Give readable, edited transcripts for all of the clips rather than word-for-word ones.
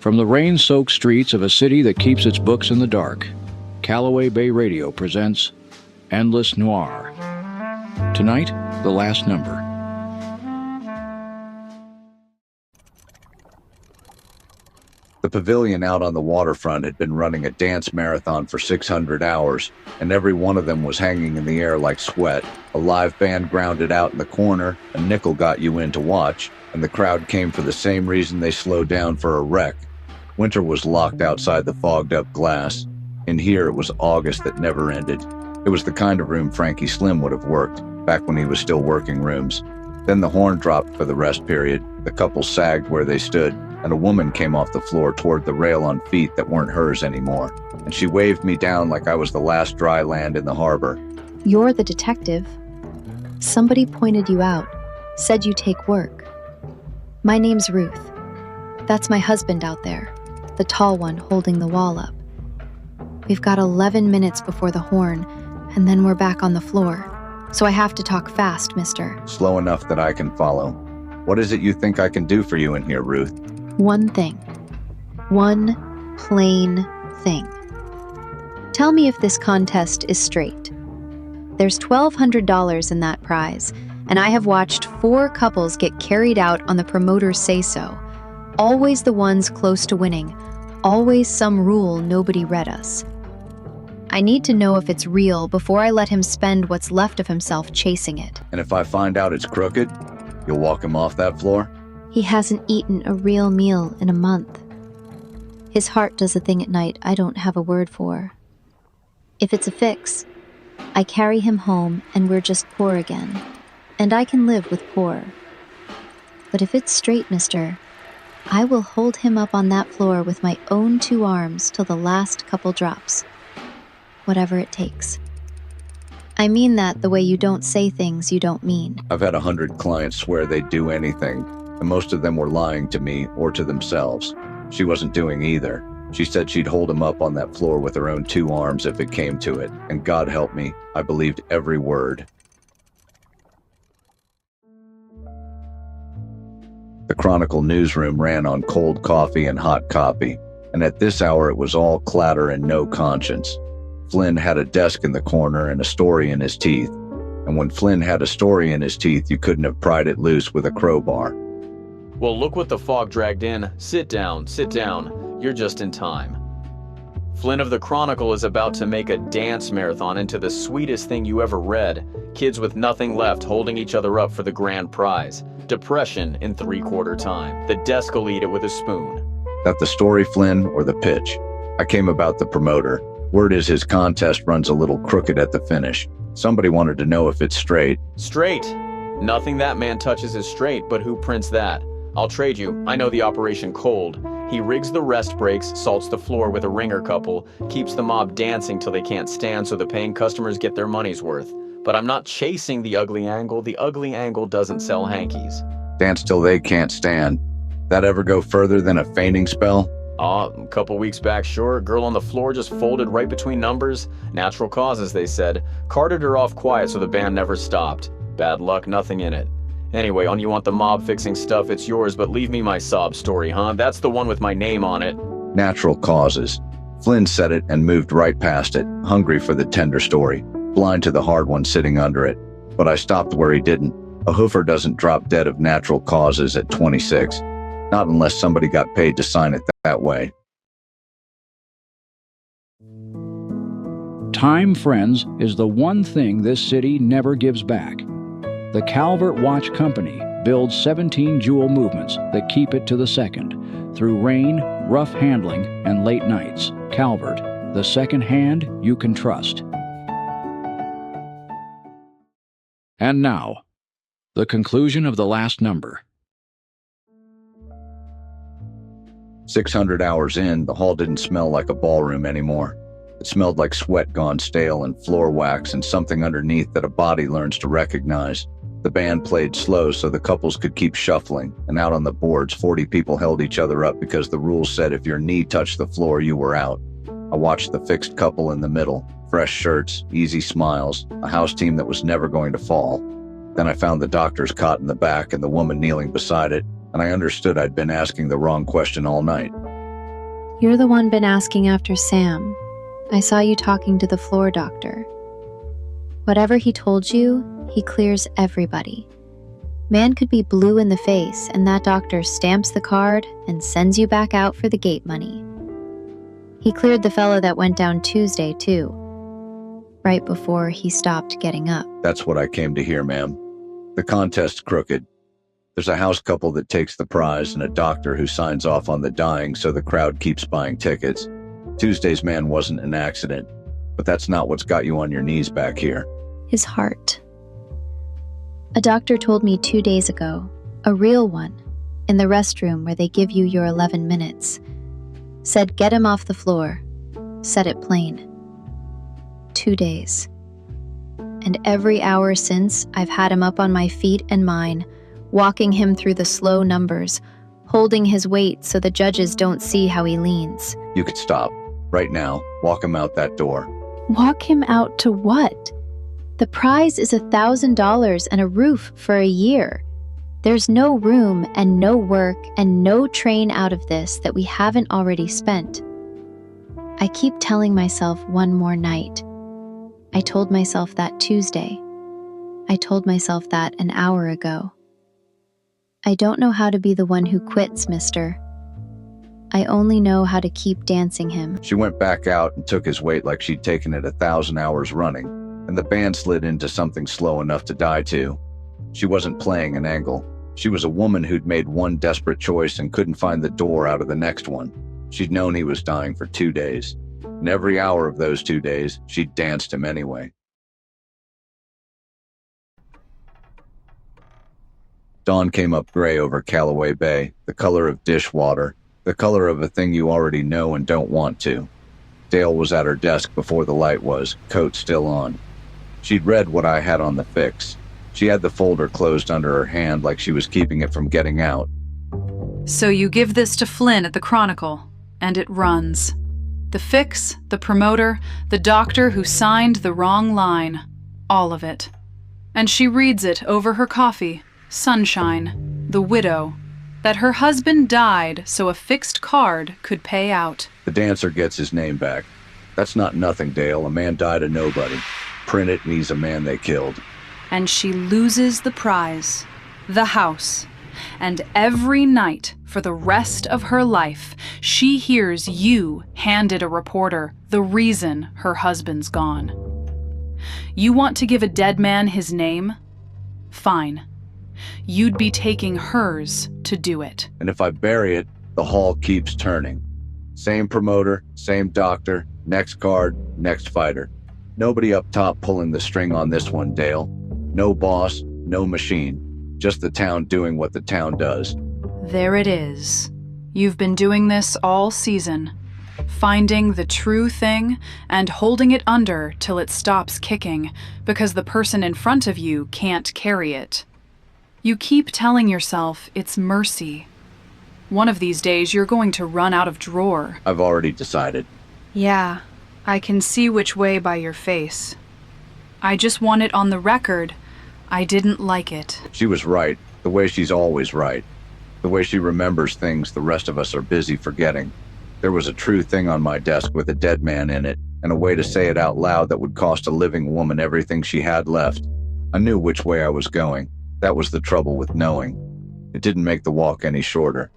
From the rain-soaked streets of a city that keeps its books in the dark, Callaway Bay Radio presents Endless Noir. Tonight, the last number. The pavilion out on the waterfront had been running a dance marathon for 600 hours, and every one of them was hanging in the air like sweat. A live band grounded out in the corner, a nickel got you in to watch, and the crowd came for the same reason they slowed down for a wreck. Winter was locked outside the fogged-up glass. In here, it was August that never ended. It was the kind of room Frankie Slim would have worked, back when he was still working rooms. Then the horn dropped for the rest period, the couple sagged where they stood, and a woman came off the floor toward the rail on feet that weren't hers anymore, and she waved me down like I was the last dry land in the harbor. You're the detective. Somebody pointed you out, said you take work. My name's Ruth. That's my husband out there, the tall one holding the wall up. We've got 11 minutes before the horn, and then we're back on the floor. So I have to talk fast, mister. Slow enough that I can follow. What is it you think I can do for you in here, Ruth? One thing. One plain thing. Tell me if this contest is straight. There's $1,200 in that prize, and I have watched 4 couples get carried out on the promoter's say-so. Always the ones close to winning. Always some rule nobody read us. I need to know if it's real before I let him spend what's left of himself chasing it. And if I find out it's crooked, you'll walk him off that floor? He hasn't eaten a real meal in a month. His heart does a thing at night I don't have a word for. If it's a fix, I carry him home and we're just poor again. And I can live with poor. But if it's straight, mister, I will hold him up on that floor with my own 2 arms till the last couple drops. Whatever it takes. I mean that the way you don't say things you don't mean. I've had 100 clients swear they'd do anything, and most of them were lying to me or to themselves. She wasn't doing either. She said she'd hold him up on that floor with her own 2 arms if it came to it, and God help me, I believed every word. The Chronicle newsroom ran on cold coffee and hot copy, and at this hour it was all clatter and no conscience. Flynn had a desk in the corner and a story in his teeth, and when Flynn had a story in his teeth, you couldn't have pried it loose with a crowbar. Well, look what the fog dragged in. Sit down, sit down. You're just in time. Flynn of the Chronicle is about to make a dance marathon into the sweetest thing you ever read. Kids with nothing left holding each other up for the grand prize. Depression in 3/4 time. The desk will eat it with a spoon. That the story, Flynn, or the pitch? I came about the promoter. Word is his contest runs a little crooked at the finish. Somebody wanted to know if it's straight. Straight. Nothing that man touches is straight, but who prints that? I'll trade you. I know the operation cold. He rigs the rest breaks, salts the floor with a ringer couple, keeps the mob dancing till they can't stand so the paying customers get their money's worth. But I'm not chasing the ugly angle. The ugly angle doesn't sell hankies. Dance till they can't stand. That ever go further than a fainting spell? A couple weeks back, sure. Girl on the floor just folded right between numbers. Natural causes, they said. Carted her off quiet so the band never stopped. Bad luck, nothing in it. Anyway, on you want the mob fixing stuff, it's yours, but leave me my sob story, huh? That's the one with my name on it. Natural causes. Flynn said it and moved right past it, hungry for the tender story, blind to the hard one sitting under it. But I stopped where he didn't. A hoofer doesn't drop dead of natural causes at 26. Not unless somebody got paid to sign it that way. Time, friends, is the one thing this city never gives back. The Calvert Watch Company builds 17 jewel movements that keep it to the second, through rain, rough handling, and late nights. Calvert, the second hand you can trust. And now, the conclusion of the last number. 600 hours in, the hall didn't smell like a ballroom anymore. It smelled like sweat gone stale and floor wax and something underneath that a body learns to recognize. The band played slow so the couples could keep shuffling, and out on the boards, 40 people held each other up because the rules said if your knee touched the floor, you were out. I watched the fixed couple in the middle, fresh shirts, easy smiles, a house team that was never going to fall. Then I found the doctor's cot in the back and the woman kneeling beside it, and I understood I'd been asking the wrong question all night. You're the one been asking after Sam. I saw you talking to the floor doctor. Whatever he told you, he clears everybody. Man could be blue in the face, and that doctor stamps the card and sends you back out for the gate money. He cleared the fella that went down Tuesday, too, right before he stopped getting up. That's what I came to hear, ma'am. The contest's crooked. There's a house couple that takes the prize and a doctor who signs off on the dying so the crowd keeps buying tickets. Tuesday's man wasn't an accident, but that's not what's got you on your knees back here. His heart. A doctor told me 2 days ago, a real one, in the restroom where they give you your 11 minutes, said get him off the floor, said it plain. 2 days. And every hour since, I've had him up on my feet and mine, walking him through the slow numbers, holding his weight so the judges don't see how he leans. You could stop. Right now, walk him out that door. Walk him out to what? The prize is $1,000 and a roof for a year. There's no room and no work and no train out of this that we haven't already spent. I keep telling myself one more night. I told myself that Tuesday. I told myself that an hour ago. I don't know how to be the one who quits, mister. I only know how to keep dancing him. She went back out and took his weight like she'd taken it 1,000 hours running, and the band slid into something slow enough to die to. She wasn't playing an angle. She was a woman who'd made one desperate choice and couldn't find the door out of the next one. She'd known he was dying for 2 days, and every hour of those 2 days, she'd danced him anyway. Dawn came up gray over Callaway Bay, the color of dishwater, the color of a thing you already know and don't want to. Dale was at her desk before the light was, coat still on. She'd read what I had on the fix. She had the folder closed under her hand like she was keeping it from getting out. So you give this to Flynn at the Chronicle, and it runs. The fix, the promoter, the doctor who signed the wrong line. All of it. And she reads it over her coffee. Sunshine. The widow. That her husband died so a fixed card could pay out. The dancer gets his name back. That's not nothing, Dale. A man died of nobody. Print it and he's a man they killed. And she loses the prize. The house. And every night, for the rest of her life, she hears you handed a reporter the reason her husband's gone. You want to give a dead man his name? Fine. You'd be taking hers to do it. And if I bury it, the hall keeps turning. Same promoter, same doctor, next card, next fighter. Nobody up top pulling the string on this one, Dale. No boss, no machine. Just the town doing what the town does. There it is. You've been doing this all season. Finding the true thing and holding it under till it stops kicking because the person in front of you can't carry it. You keep telling yourself it's mercy. One of these days you're going to run out of drawer. I've already decided. Yeah, I can see which way by your face. I just want it on the record. I didn't like it. She was right, the way she's always right. The way she remembers things the rest of us are busy forgetting. There was a true thing on my desk with a dead man in it, and a way to say it out loud that would cost a living woman everything she had left. I knew which way I was going. That was the trouble with knowing. It didn't make the walk any shorter.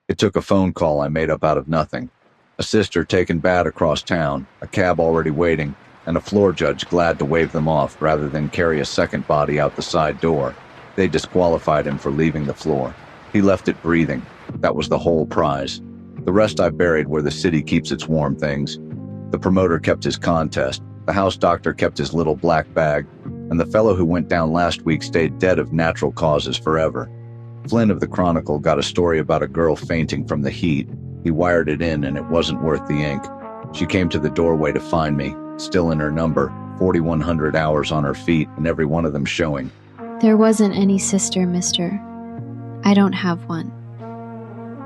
It took a phone call I made up out of nothing. A sister taken bad across town, a cab already waiting, and a floor judge glad to wave them off rather than carry a second body out the side door. They disqualified him for leaving the floor. He left it breathing. That was the whole prize. The rest I buried where the city keeps its warm things. The promoter kept his contest. The house doctor kept his little black bag, and the fellow who went down last week stayed dead of natural causes forever. Flynn of the Chronicle got a story about a girl fainting from the heat. He wired it in, and it wasn't worth the ink. She came to the doorway to find me, still in her number, 4,100 hours on her feet, and every one of them showing. There wasn't any sister, mister. I don't have one.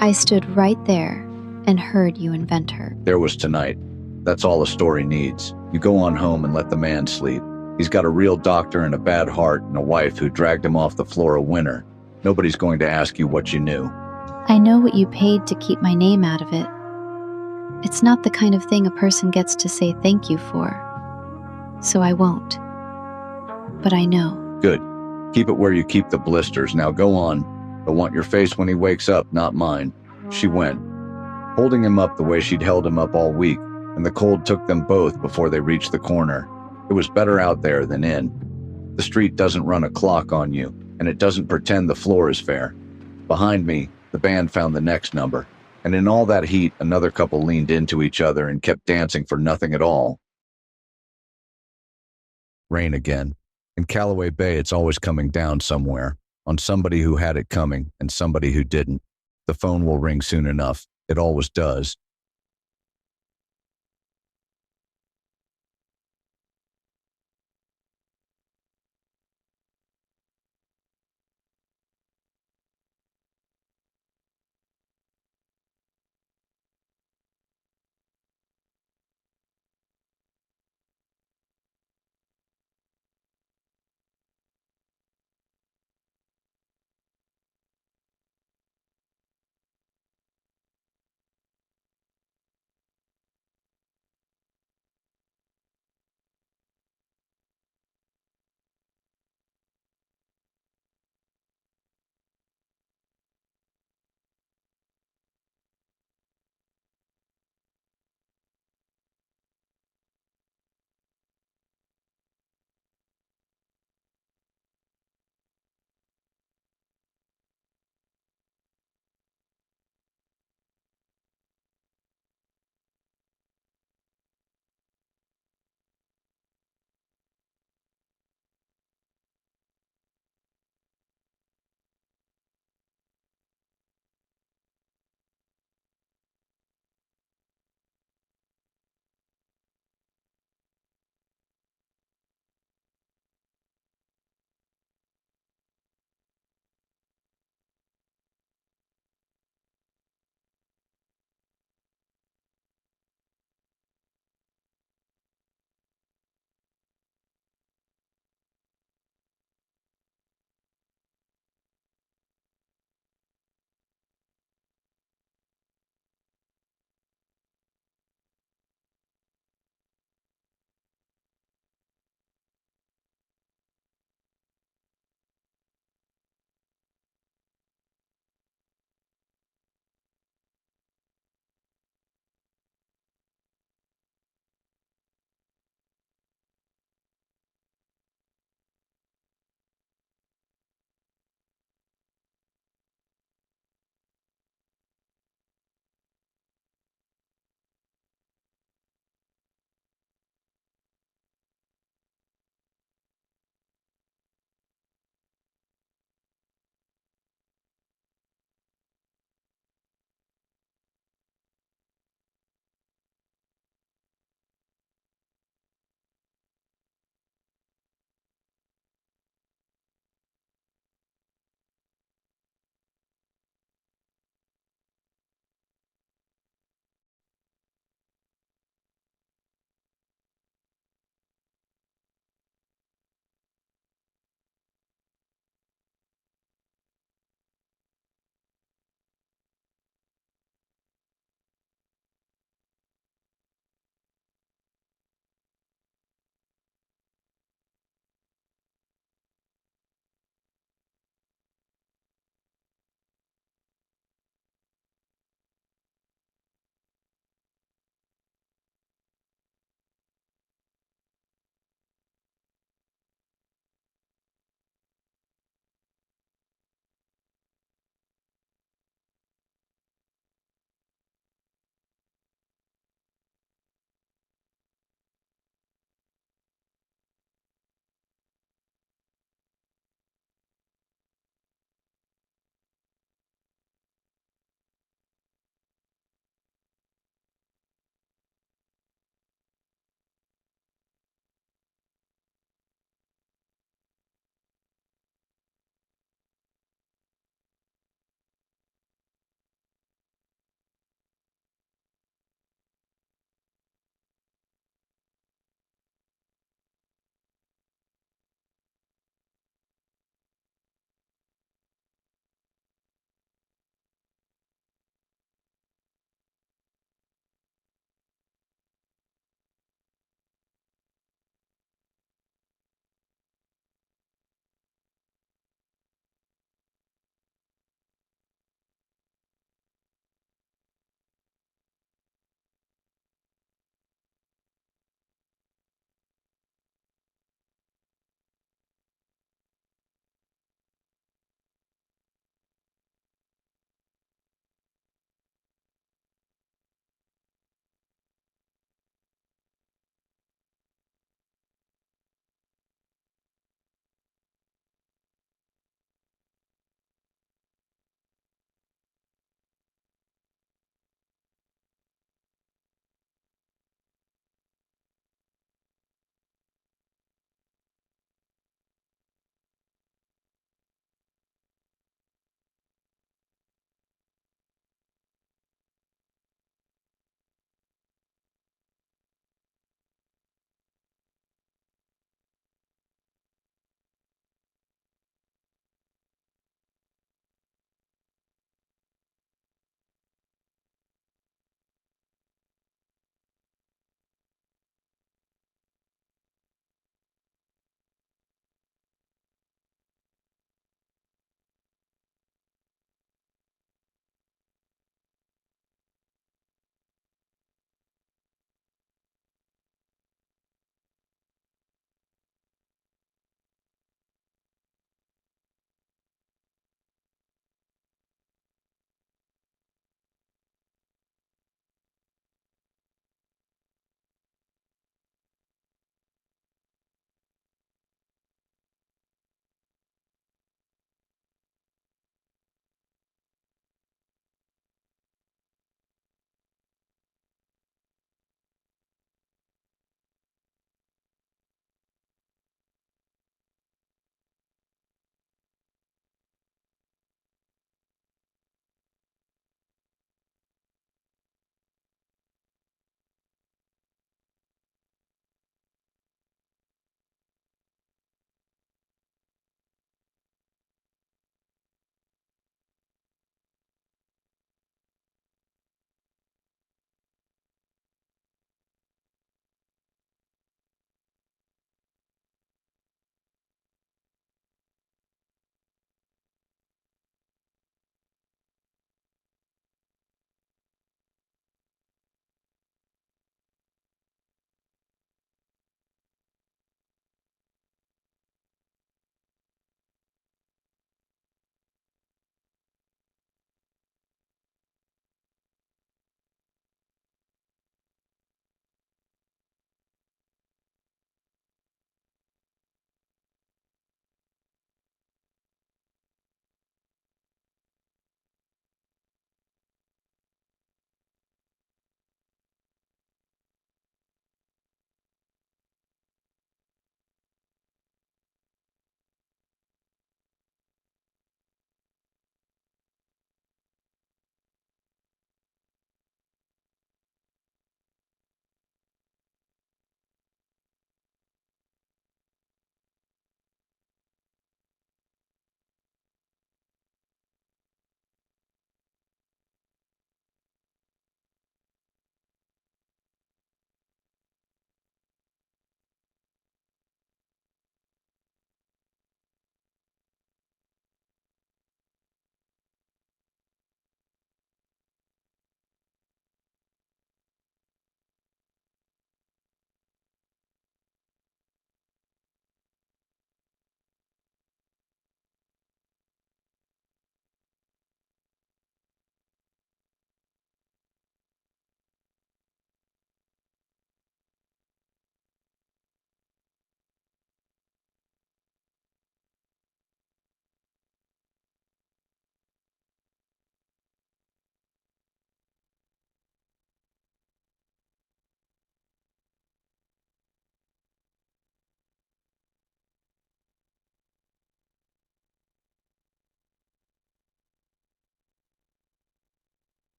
I stood right there and heard you invent her. There was tonight. That's all a story needs. You go on home and let the man sleep. He's got a real doctor and a bad heart and a wife who dragged him off the floor a winner. Nobody's going to ask you what you knew. I know what you paid to keep my name out of it. It's not the kind of thing a person gets to say thank you for. So I won't. But I know. Good. Keep it where you keep the blisters. Now go on. I want your face when he wakes up, not mine. She went, holding him up the way she'd held him up all week, and the cold took them both before they reached the corner. It was better out there than in. The street doesn't run a clock on you, and it doesn't pretend the floor is fair. Behind me, the band found the next number, and in all that heat, another couple leaned into each other and kept dancing for nothing at all. Rain again. In Callaway Bay, it's always coming down somewhere, on somebody who had it coming and somebody who didn't. The phone will ring soon enough. It always does.